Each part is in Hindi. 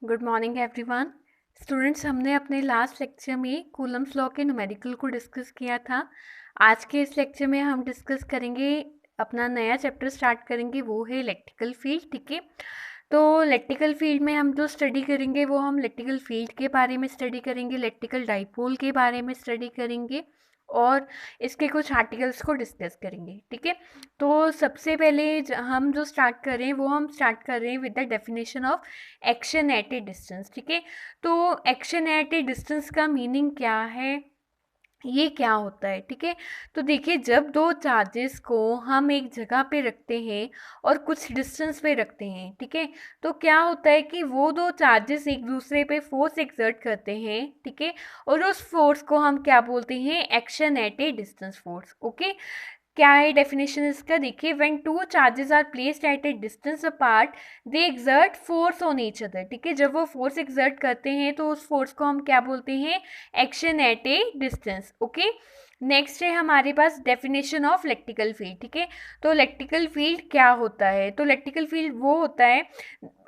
Good morning everyone. स्टूडेंट्स, हमने अपने लास्ट लेक्चर में कूलम्स लॉ के न्यूमेरिकल को डिस्कस किया था। आज के इस लेक्चर में हम डिस्कस करेंगे, अपना नया चैप्टर स्टार्ट करेंगे, वो है इलेक्ट्रिकल फील्ड। ठीक है, तो इलेक्ट्रिकल फील्ड में हम जो स्टडी करेंगे वो हम इलेक्ट्रिकल फील्ड के बारे में स्टडी करेंगे, इलेक्ट्रिकल डाइपोल के बारे में स्टडी करेंगे और इसके कुछ आर्टिकल्स को डिस्कस करेंगे। ठीक है, तो सबसे पहले हम जो स्टार्ट कर रहे हैं वो हम स्टार्ट कर रहे हैं with the definition of action at a distance. ठीक है, तो एक्शन एट ए डिस्टेंस का मीनिंग क्या है, ये क्या होता है। ठीक है, तो देखिए, जब दो चार्जेस को हम एक जगह पे रखते हैं और कुछ डिस्टेंस पे रखते हैं, ठीक है, तो क्या होता है कि वो दो चार्जेस एक दूसरे पे फोर्स एक्सर्ट करते हैं। ठीक है, और उस फोर्स को हम क्या बोलते हैं, action at a distance force. Okay, क्या है डेफिनेशन इसका, देखिए, when two charges are placed at a distance apart they exert force on each other. ठीक है, जब वो फोर्स एक्सर्ट करते हैं तो उस फोर्स को हम क्या बोलते हैं, action at a distance. Okay, next है हमारे पास डेफिनेशन ऑफ इलेक्ट्रिकल फील्ड। ठीक है, तो इलेक्ट्रिकल फील्ड क्या होता है, तो इलेक्ट्रिकल फील्ड वो होता है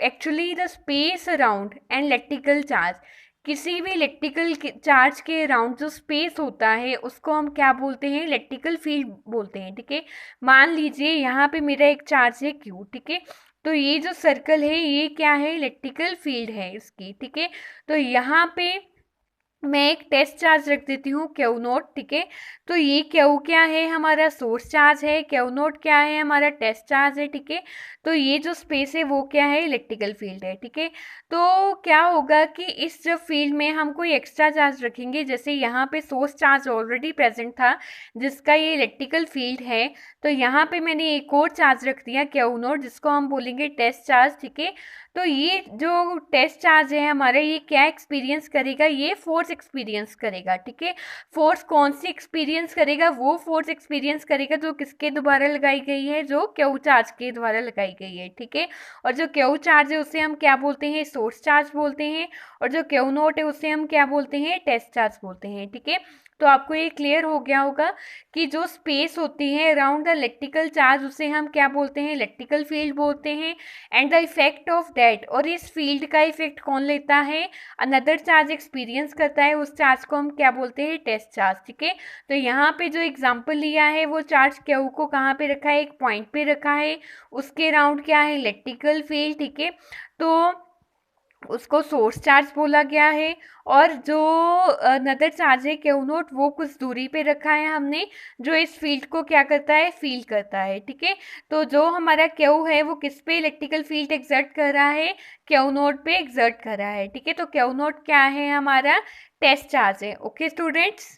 actually the space around an electrical charge. किसी भी इलेक्ट्रिकल चार्ज के अराउंड जो स्पेस होता है उसको हम क्या बोलते हैं, इलेक्ट्रिकल फील्ड बोलते हैं। ठीक है, मान लीजिए यहाँ पे मेरा एक चार्ज है Q। ठीक है, तो ये जो सर्कल है ये क्या है, इलेक्ट्रिकल फील्ड है इसकी। ठीक है, तो यहाँ पे मैं एक टेस्ट चार्ज रख देती हूँ क्यू नोट। ठीक है, तो ये क्यू क्या है, हमारा सोर्स चार्ज है, क्यू नोट क्या है, हमारा टेस्ट चार्ज है। ठीक है, तो ये जो स्पेस है वो क्या है, इलेक्ट्रिकल फील्ड है। ठीक है, तो क्या होगा कि इस जब फील्ड में हम कोई एक्स्ट्रा चार्ज रखेंगे, जैसे यहाँ पे सोर्स चार्ज ऑलरेडी प्रेजेंट था जिसका ये इलेक्ट्रिकल फील्ड है, तो यहाँ पे मैंने एक और चार्ज रख दिया क्यू नोट जिसको हम बोलेंगे टेस्ट चार्ज। ठीक है, तो ये जो टेस्ट चार्ज है हमारा, ये क्या एक्सपीरियंस करेगा, ये फोर्स एक्सपीरियंस करेगा। ठीक है, फोर्स कौन सी एक्सपीरियंस करेगा, वो फोर्स एक्सपीरियंस करेगा जो किसके द्वारा लगाई गई है, जो क्यू चार्ज के द्वारा लगाई गई है। ठीक है, और जो क्यू चार्ज है उसे हम क्या बोलते हैं, सोर्स चार्ज बोलते हैं, और जो क्यू नोट है उसे हम क्या बोलते हैं, टेस्ट चार्ज बोलते हैं। ठीक है, तो आपको ये क्लियर हो गया होगा कि जो स्पेस होती है अराउंड द इलेक्ट्रिकल चार्ज उसे हम क्या बोलते हैं, इलेक्ट्रिकल फील्ड बोलते हैं। And the effect of that, और इस फील्ड का इफेक्ट कौन लेता है, अनदर चार्ज एक्सपीरियंस करता है, उस चार्ज को हम क्या बोलते हैं, टेस्ट चार्ज। ठीक है, तो यहाँ पे जो एग्जांपल लिया है वो चार्ज क्यू को कहाँ पे रखा है, एक पॉइंट पे रखा है, उसके अराउंड क्या है, इलेक्ट्रिकल फील्ड। ठीक है, तो उसको सोर्स चार्ज बोला गया है, और जो नदर चार्ज है क्यू नोट वो कुछ दूरी पे रखा है हमने, जो इस फील्ड को क्या करता है, फील करता है। ठीक है, तो जो हमारा क्यू है वो किस पे इलेक्ट्रिकल फील्ड एक्सर्ट कर रहा है, क्यू नोट पे एक्सर्ट कर रहा है। ठीक है, तो क्यू नोट क्या है, हमारा टेस्ट चार्ज है। ओके स्टूडेंट्स,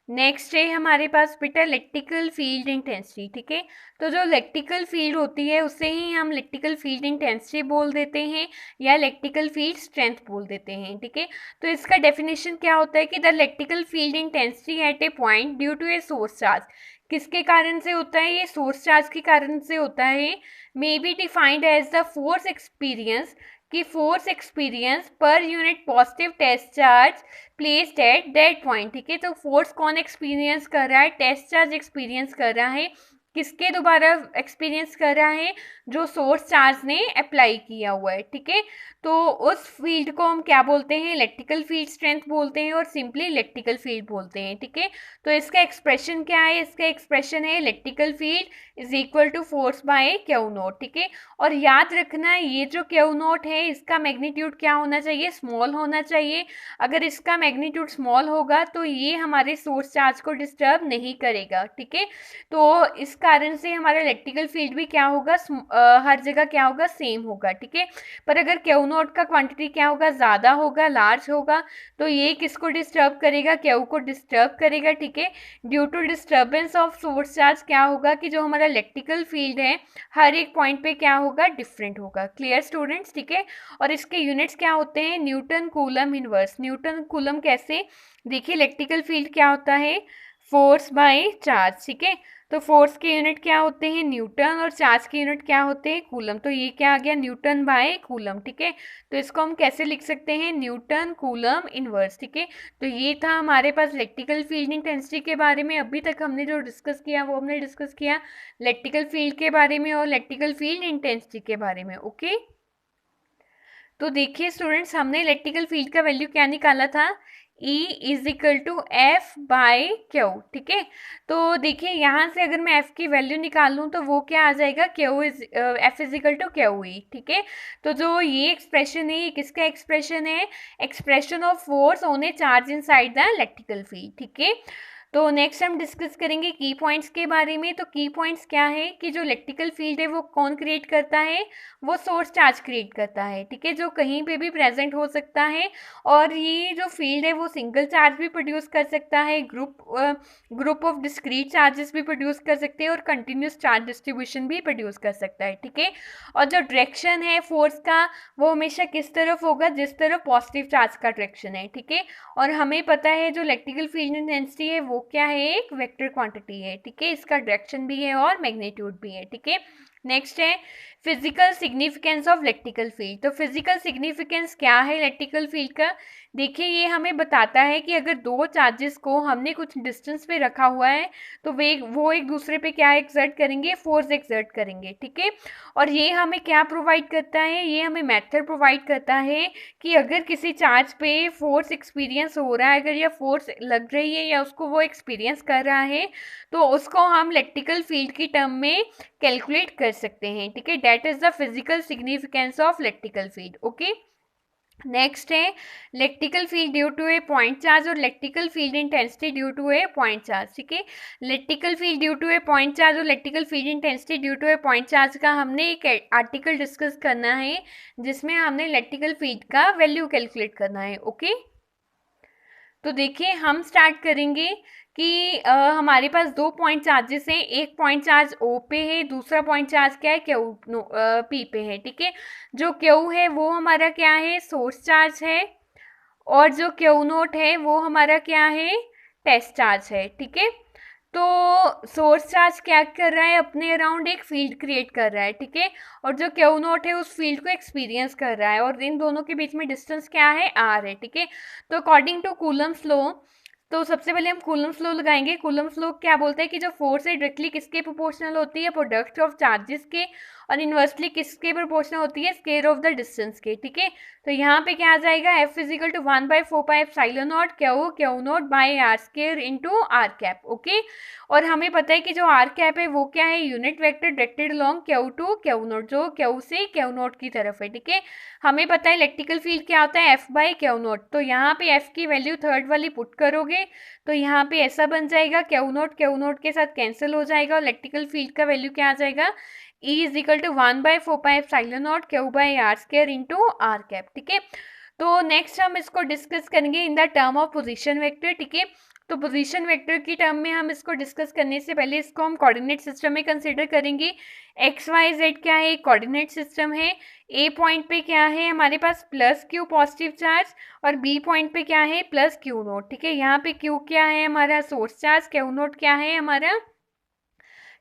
नेक्स्ट है हमारे पास बेटा इलेक्ट्रिकल फील्ड इंटेंसिटी। ठीक है, तो जो इलेक्ट्रिकल फील्ड होती है उसे ही हम इलेक्ट्रिकल फील्ड इंटेंसिटी बोल देते हैं या इलेक्ट्रिकल फील्ड स्ट्रेंथ बोल देते हैं। ठीक है, तो इसका डेफिनेशन क्या होता है कि the electrical field intensity at a point due to a source charge, किसके कारण से होता है, ये सोर्स चार्ज के कारण से होता है, may be defined as the force experience, कि फोर्स एक्सपीरियंस पर unit positive test charge placed at that point. ठीक है, तो फोर्स कौन एक्सपीरियंस कर रहा है, टेस्ट चार्ज एक्सपीरियंस कर रहा है, किसके द्वारा एक्सपीरियंस कर रहा है, जो सोर्स चार्ज ने अप्लाई किया हुआ है। ठीक है, तो उस फील्ड को हम क्या बोलते हैं, इलेक्ट्रिकल फील्ड स्ट्रेंथ बोलते हैं और सिंपली इलेक्ट्रिकल फील्ड बोलते हैं। ठीक है, तो इसका एक्सप्रेशन क्या है, इसका एक्सप्रेशन है electrical field is equal to force by Q naught. ठीक है, और याद रखना ये जो क्यू नोट है इसका मैग्नीट्यूड क्या होना चाहिए, स्मॉल होना चाहिए। अगर इसका मैग्नीट्यूड स्मॉल होगा तो ये हमारे सोर्स चार्ज को डिस्टर्ब नहीं करेगा। ठीक है, तो इस कारण से हमारा इलेक्ट्रिकल फील्ड भी क्या होगा, हर जगह क्या होगा, सेम होगा। ठीक है, पर अगर क्यू नोट का क्वांटिटी क्या होगा, ज़्यादा होगा, लार्ज होगा, तो ये किसको डिस्टर्ब करेगा, क्यू को डिस्टर्ब करेगा। ठीक है, due to disturbance of source charge क्या होगा कि जो हमारा इलेक्ट्रिकल फील्ड है हर एक पॉइंट पे क्या होगा, डिफरेंट होगा। क्लियर स्टूडेंट्स, ठीक है, और इसके यूनिट्स क्या होते हैं, Newton coulomb inverse. Newton coulomb कैसे, देखिए इलेक्ट्रिकल फील्ड क्या होता है, फोर्स बाय चार्ज। ठीक है, तो फोर्स के यूनिट क्या होते हैं, न्यूटन, और चार्ज के यूनिट क्या होते हैं, कूलम। तो ये क्या आ गया, न्यूटन बाय कूलम। ठीक है, तो इसको हम कैसे लिख सकते हैं, न्यूटन कूलम इनवर्स। ठीक है, तो ये था हमारे पास इलेक्ट्रिकल फील्ड इंटेंसिटी के बारे में। अभी तक हमने जो डिस्कस किया वो हमने डिस्कस किया इलेक्ट्रिकल फील्ड के बारे में और इलेक्ट्रिकल फील्ड इंटेंसिटी के बारे में। ओके, तो देखिए स्टूडेंट्स, हमने इलेक्ट्रिकल फील्ड का वैल्यू क्या निकाला था, E is equal to F by Q, ठीक है। तो देखिए यहाँ से अगर मैं F की वैल्यू निकालूँ तो वो क्या आ जाएगा, F is equal to Q E, ठीक है। तो जो ये एक्सप्रेशन है, ये किसका एक्सप्रेशन है, expression of force on A charge in side the electrical field, ठीक है। तो नेक्स्ट हम डिस्कस करेंगे की पॉइंट्स के बारे में। तो की पॉइंट्स क्या है कि जो इलेक्ट्रिकल फील्ड है वो कौन क्रिएट करता है, वो सोर्स चार्ज क्रिएट करता है, ठीक है, जो कहीं पे भी प्रेजेंट हो सकता है। और ये जो फील्ड है वो सिंगल चार्ज भी प्रोड्यूस कर सकता है, ग्रुप ऑफ डिस्क्रीट चार्जेस भी प्रोड्यूस कर सकते हैं, और कंटिन्यूस चार्ज डिस्ट्रीब्यूशन भी प्रोड्यूस कर सकता है, ठीक है। और जो डायरेक्शन है फोर्स का, वो हमेशा किस तरफ होगा, जिस तरफ पॉजिटिव चार्ज का डायरेक्शन है, ठीक है। और हमें पता है जो इलेक्ट्रिकल फील्ड इंटेंसिटी है वो क्या है, एक वेक्टर क्वांटिटी है, ठीक है, इसका डायरेक्शन भी है और मैग्नीट्यूड भी है, ठीक है। नेक्स्ट है physical significance of electrical field. तो फिजिकल सिग्निफिकेंस क्या है इलेक्ट्रिकल फील्ड का, देखिए ये हमें बताता है कि अगर दो चार्जेस को हमने कुछ डिस्टेंस पे रखा हुआ है तो वो एक दूसरे पे क्या एक्सर्ट करेंगे, फोर्स एक्सर्ट करेंगे, ठीक है। और ये हमें क्या प्रोवाइड करता है, ये हमें मेथड प्रोवाइड करता है कि अगर किसी चार्ज पे फोर्स एक्सपीरियंस हो रहा है, अगर यह फोर्स लग रही है या उसको वो एक्सपीरियंस कर रहा है, तो उसको हम इलेक्ट्रिकल फील्ड की टर्म में कैलकुलेट कर सकते हैं, ठीक है। That is the physical significance of electrical field, okay. Next है electrical field due to a point charge और electrical field intensity due to a point charge, ठीक है। Electrical field due to a point charge और electrical field intensity due to a point charge का हमने एक आर्टिकल डिस्कस करना है, जिसमें हमने इलेक्ट्रिकल फील्ड का वैल्यू कैलकुलेट करना है, ओके। तो देखिए हम स्टार्ट करेंगे कि हमारे पास दो पॉइंट चार्जेस हैं, एक पॉइंट चार्ज O पे है, दूसरा पॉइंट चार्ज क्या है, P पे है, ठीक है। जो Q है वो हमारा क्या है, सोर्स चार्ज है, और जो Q नोट है वो हमारा क्या है, टेस्ट चार्ज है, ठीक है। तो सोर्स चार्ज क्या कर रहा है, अपने अराउंड एक फील्ड क्रिएट कर रहा है, ठीक है। और जो Q नोट है उस फील्ड को एक्सपीरियंस कर रहा है, और इन दोनों के बीच में डिस्टेंस क्या है, R है, ठीक है। तो अकॉर्डिंग टू कूलम्स लॉ, तो सबसे पहले हम कूलम्स लॉ लगाएंगे। कूलम्स लॉ क्या बोलता है कि जो फोर्स है डायरेक्टली किसके प्रोपोर्शनल होती है, प्रोडक्ट ऑफ चार्जेस के, और इनवर्सली किसके प्रोपोर्शनल होती है, स्क्वायर ऑफ द डिस्टेंस के, ठीक है। तो यहाँ पे क्या आ जाएगा, F is equal to 1/4πε0 Q naught by r square into r cap, okay. और हमें पता है कि जो आर कैप है वो क्या है, unit vector directed along Q to Q naught, जो Q से Q नोट की तरफ है, ठीक है। हमें पता है इलेक्ट्रिकल फील्ड क्या होता है, F/Q नोट। तो यहाँ पे F की वैल्यू थर्ड वाली पुट करोगे तो यहाँ पे ऐसा बन जाएगा, Q नोट के साथ कैंसिल हो जाएगा, और इलेक्ट्रिकल फील्ड का वैल्यू क्या आ जाएगा, E is equal to 1/4πε0 Q/r² into r cap, ठीक है। तो नेक्स्ट हम इसको डिस्कस करेंगे in the term of position vector, ठीक है। तो पोजीशन वेक्टर की टर्म में हम इसको डिस्कस करने से पहले इसको हम कोऑर्डिनेट सिस्टम में कंसीडर करेंगे। एक्स वाई जेड क्या है, कोऑर्डिनेट सिस्टम है। ए पॉइंट पे क्या है हमारे पास, प्लस क्यू पॉजिटिव चार्ज, और बी पॉइंट पे क्या है, प्लस क्यू नोट, ठीक है। यहाँ पे क्यू क्या है हमारा, सोर्स चार्ज, क्यू नोट क्या है हमारा,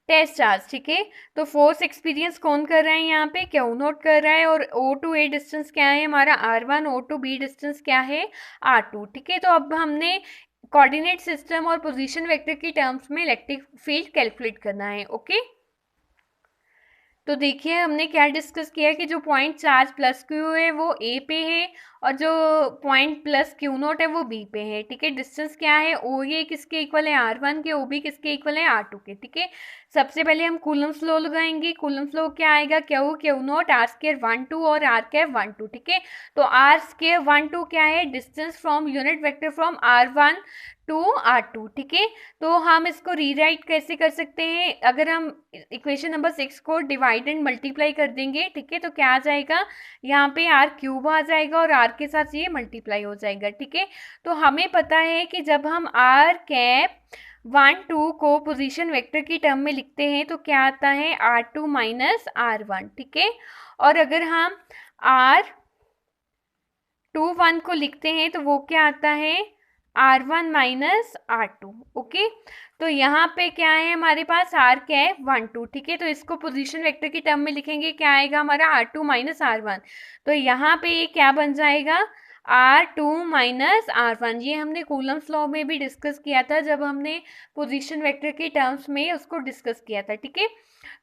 टेस्ट चार्ज, ठीक है। तो फोर्स एक्सपीरियंस कौन कर रहा है, यहाँ पे Q नोट कर रहा है, और O टू A डिस्टेंस क्या है हमारा R1, O to B distance क्या है R2, ठीक है। तो अब हमने कोऑर्डिनेट सिस्टम और पोजीशन वेक्टर की टर्म्स में इलेक्ट्रिक फील्ड कैलकुलेट करना है, ओके। तो देखिए हमने क्या डिस्कस किया कि जो पॉइंट चार्ज प्लस क्यू है वो ए पे है, और जो पॉइंट प्लस क्यू नोट है वो बी पे है, ठीक है। डिस्टेंस क्या है, ओ ये किसके इक्वल है, R1 के, ओ बी किसके इक्वल है, R2 के, ठीक है। सबसे पहले हम कूलम्स लॉ लगाएंगे। कूलम्स लॉ क्या आएगा, क्यू नोट R स्क्वायर 1 2 और R कैप 1 2, ठीक है। तो R स्क्वायर 1 2 क्या है, distance from unit vector from R1 to R2, ठीक है। तो हम इसको रीराइट कैसे कर सकते हैं, अगर हम इक्वेशन नंबर 6 को डिवाइड एंड मल्टीप्लाई कर देंगे, ठीक है, तो क्या आ जाएगा, यहाँ पे R क्यूब आ जाएगा और R के साथ ये मल्टीप्लाई हो जाएगा, ठीक है। तो हमें पता है कि जब हम R कैप 1 2 को पोजीशन वेक्टर की टर्म में लिखते हैं तो क्या आता है, R2 माइनस R1, ठीक है। और अगर हम R2 1 को लिखते हैं तो वो क्या आता है, R1 माइनस R2, ओके। तो यहाँ पे क्या है हमारे पास, R कैप 1 2, ठीक है। तो इसको पोजीशन वेक्टर की टर्म में लिखेंगे, क्या आएगा हमारा R2 माइनस R1। तो यहाँ पे ये क्या बन जाएगा, R2 माइनस R1। ये हमने कूलम्स लॉ में भी डिस्कस किया था जब हमने पोजीशन वेक्टर के टर्म्स में उसको डिस्कस किया था, ठीक है।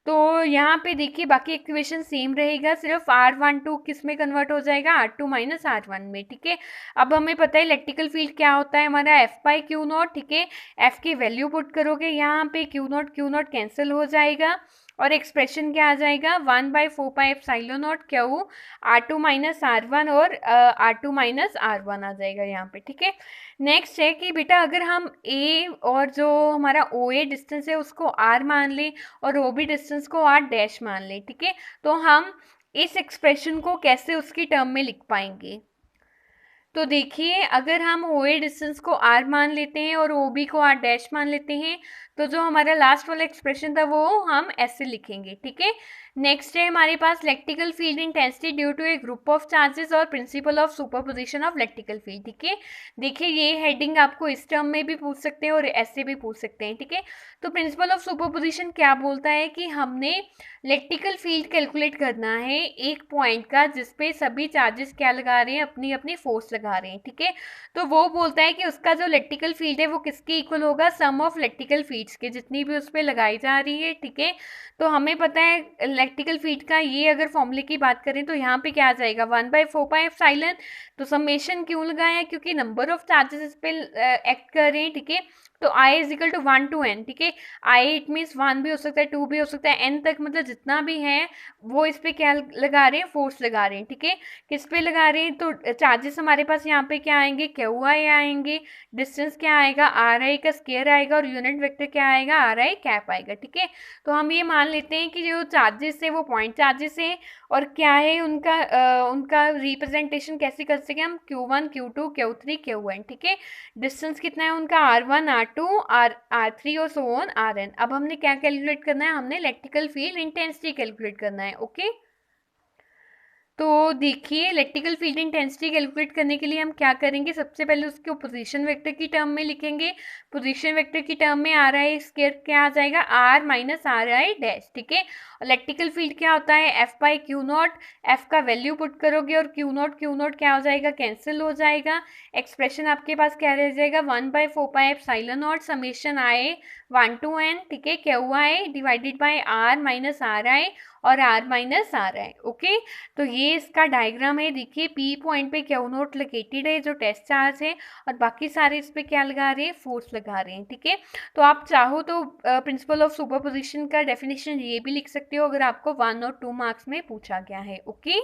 तो यहाँ पे देखिए बाकी इक्वेशन सेम रहेगा, सिर्फ R12 किस में कन्वर्ट हो जाएगा, R2 माइनस R1 में, ठीक है। अब हमें पता है इलेक्ट्रिकल फील्ड क्या होता है हमारा, F बाई क्यू नॉट, ठीक है। F की वैल्यू पुट करोगे यहाँ पे, क्यू नॉट कैंसिल हो जाएगा और एक्सप्रेशन क्या आ जाएगा, 1/4πε0 क्यू R2 माइनस R1 और R2 माइनस R1 आ जाएगा यहाँ पे, ठीक है। नेक्स्ट है कि बेटा अगर हम A और जो हमारा OA डिस्टेंस है उसको R मान लें और OB डिस्टेंस को R डैश मान लें, ठीक है, तो हम इस एक्सप्रेशन को कैसे उसकी टर्म में लिख पाएंगे। तो देखिए अगर हम OA डिस्टेंस को R मान लेते हैं और OB को R डैश मान लेते हैं तो जो हमारा लास्ट वाला एक्सप्रेशन था वो हम ऐसे लिखेंगे, ठीक है। नेक्स्ट है हमारे पास electrical field intensity due to a group of charges और principle of superposition of electrical field, ठीक है। देखिए ये हेडिंग आपको इस टर्म में भी पूछ सकते हैं और ऐसे भी पूछ सकते हैं, ठीक है। तो प्रिंसिपल ऑफ सुपरपोजिशन क्या बोलता है कि हमने इलेक्ट्रिकल फील्ड कैलकुलेट करना है एक पॉइंट का जिसपे सभी चार्जेस क्या लगा रहे हैं, अपनी अपनी फोर्स लगा रहे हैं, ठीक है। तो वो बोलता है कि उसका जो इलेक्ट्रिकल फील्ड है वो किसके इक्वल होगा, सम ऑफ इलेक्ट्रिकल फील्ड्स के, जितनी भी उस पर लगाई जा रही है, ठीक है। तो हमें पता है इलेक्ट्रिकल फील्ड का ये अगर फॉर्मूले की बात करें तो यहाँ पे क्या आ जाएगा, 1/4πε। तो समेशन क्यों लगाया, क्योंकि नंबर ऑफ चार्जेस इस पे एक्ट कर रहे हैं, ठीक है। तो I is equal to 1 to n, ठीक है। I इट मीन्स 1 भी हो सकता है, 2 भी हो सकता है, n तक मतलब जितना भी है वो इस पे क्या लगा रहे हैं, फोर्स लगा रहे हैं, ठीक है। किस पे लगा रहे हैं, तो चार्जेस हमारे पास यहाँ पे क्या आएंगे, QI आएंगे, डिस्टेंस क्या आएगा, RI का स्क्वायर आएगा और यूनिट वेक्टर क्या आएगा, RI कैप आएगा, ठीक है। तो हम ये मान लेते हैं कि जो चार्जेस है वो पॉइंट चार्जेस है और क्या है उनका रिप्रेजेंटेशन कैसे कर सके हम, Q1 Q2 Q3 Qn, ठीक है। डिस्टेंस कितना है उनका, R1 R2 R3 और सो ऑन Rn। अब हमने क्या कैलकुलेट करना है, हमने इलेक्ट्रिकल फील्ड इंटेंसिटी कैलकुलेट करना है, ओके। तो देखिए इलेक्ट्रिकल फील्ड इंटेंसिटी कैलकुलेट करने के लिए हम क्या करेंगे, सबसे पहले उसको पोजीशन वेक्टर की टर्म में लिखेंगे। पोजीशन वेक्टर की टर्म में आ रहा है स्क्वायर क्या आ जाएगा, R माइनस RI डैश, ठीक है। इलेक्ट्रिकल फील्ड क्या होता है, F by Q not. F का वैल्यू पुट करोगे और क्यू नॉट क्या हो जाएगा, कैंसिल हो जाएगा। एक्सप्रेशन आपके पास क्या रह जाएगा, 1/4πε0 समेशन I 1 to n, ठीक है, QI divided by R minus RI और R माइनस RI, ओके। तो ये इसका डायग्राम है, देखिए P पॉइंट पे क्यू नॉट लोकेटेड है जो टेस्ट चार्ज है और बाकी सारे इस पे क्या लगा रहे हैं, फोर्स लगा रहे हैं, ठीक है। तो आप चाहो तो प्रिंसिपल ऑफ सुपरपोजिशन का डेफिनेशन ये भी लिख सकते हो अगर आपको 1 और 2 मार्क्स में पूछा गया है, ओके।